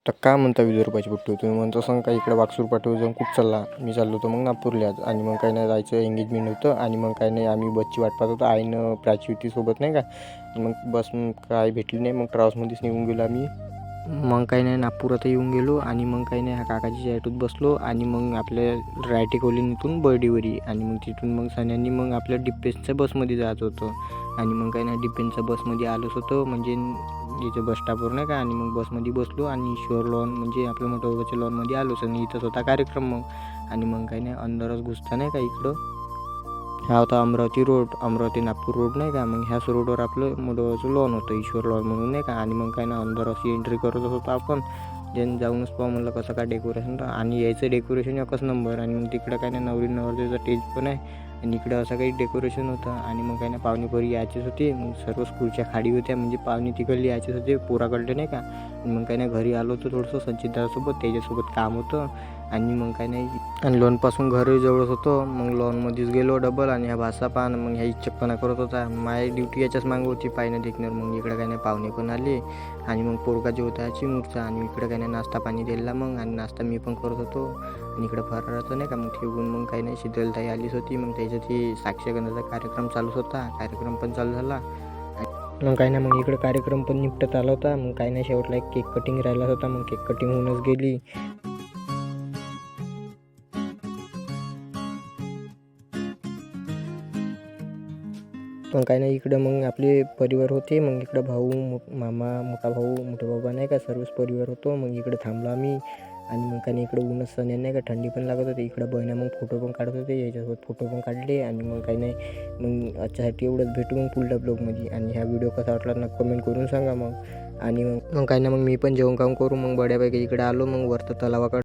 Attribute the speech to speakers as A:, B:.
A: तर काय म्हणता विदर्भाची पुट्टी तुम्ही म्हणतो सांग का इकडे वागसूर पाठवून जाऊन खूप चालला. मी चाललो होतो मग नागपूरला आज आणि मग काही नाही जायचं एंगेजमेंट होतं आणि मग काही नाही आम्ही बसची वाट पाहत होतो आईनं प्राची होती सोबत नाही का. मग बस काय भेटली नाही मग ट्रॅव्हल्समध्येच निघून गेलो आम्ही. मग काही नाही नागपुरात येऊन गेलो आणि मग काही नाही काकाजीच्या ॲटोत बसलो आणि मग आपल्या रायटे कॉलनीतून बर्डीवरी आणि मग तिथून मग सन्यांनी मग आपल्या डिफेन्सच्या बसमध्ये जायचं होतं आणि मग काही नाही डिफेन्सच्या बसमध्ये आलोच होतो म्हणजे इथं बस स्टॉपवर नाही का. आणि मग बसमध्ये बसलो आणि ईश्वर लॉन म्हणजे आपल्या मोठ्या लॉनमध्ये आलोच आणि इथंच होता कार्यक्रम मग. आणि मग काही नाही अंदरच घुसता नाही का इकडं हा होता अमरावती रोड, अमरावती नागपूर रोड नाही का. मग ह्याच रोडवर आपलं मोठं लॉन होतं ईश्वर लॉन म्हणून नाही का. आणि मग काय ना अंदर अशी एंट्री करत होतो आपण ज्याने जाऊनच पाहू म्हणलं कसं काय डेकोरेशन तर. आणि यायचं डेकोरेशन एकच नंबर. आणि मग तिकडं काय नाही नवरी नवरदेवचा स्टेज पण आहे आणि इकडं असं काही डेकोरेशन होतं. आणि मग काय ना पाहुणेपरी यायचेच होते मग सर्व स्कूलच्या खाडी होत्या म्हणजे पाहुणे तिकडली यायचेच होते पोराकडले नाही का. आणि मग काय नाही घरी आलो होतो थोडंसं संचितदारासोबत त्याच्यासोबत काम होतं. आणि मग काय नाही आणि लॉनपासून घरही जवळच होतं मग लॉनमध्येच गेलो डबल. आणि ह्या भाषा पाहणं मग ह्या इच्छकपणा करत होता माझी ड्युटी याच्याच मागं होती पाहिणं देखणार. मग इकडं काय नाही पाहुणे पण आले आणि मग पोरगा जे होता चिमूरचा आणि इकडं काय नाही नाश्ता पाणी दिला मग. आणि नाश्ता मी पण करत होतो आणि इकडं फराळाचं नाही का मग ठेवून मग काही नाही शीतलताई आलीच होती मग त्याच्यात ती साक्षगंधाचा कार्यक्रम चालूच होता. कार्यक्रम पण चालू झाला मग काही नाही मग इकडं कार्यक्रम पण निपटत आला होता. मग काही नाही शेवटला एक केक कटिंग राहिला होता मग केक कटिंग होऊनच गेली. मग काही नाही इकडं मग आपले परिवार होते मग इकडं भाऊ मामा मोठा भाऊ मोठा बाबा नाही का सर्वच परिवार होतो. मग इकडे थांबलो आम्ही आणि मग काही नाही इकडं ऊनच सण नाही का थंडी पण लागत होती. इकडं बहिणा मग फोटो पण काढत होते याच्यासोबत फोटो पण काढले. आणि मग काही नाही मग आजच्यासाठी एवढंच भेटू मग पुढल्या ब्लॉगमध्ये. आणि ह्या व्हिडिओ कसा वाटला ना कमेंट करून सांगा मग. आणि मग काही नाही मग मी पण जेवण काम करू मग बड्यापैकी इकडे आलो मग वरतं तलावाकडे.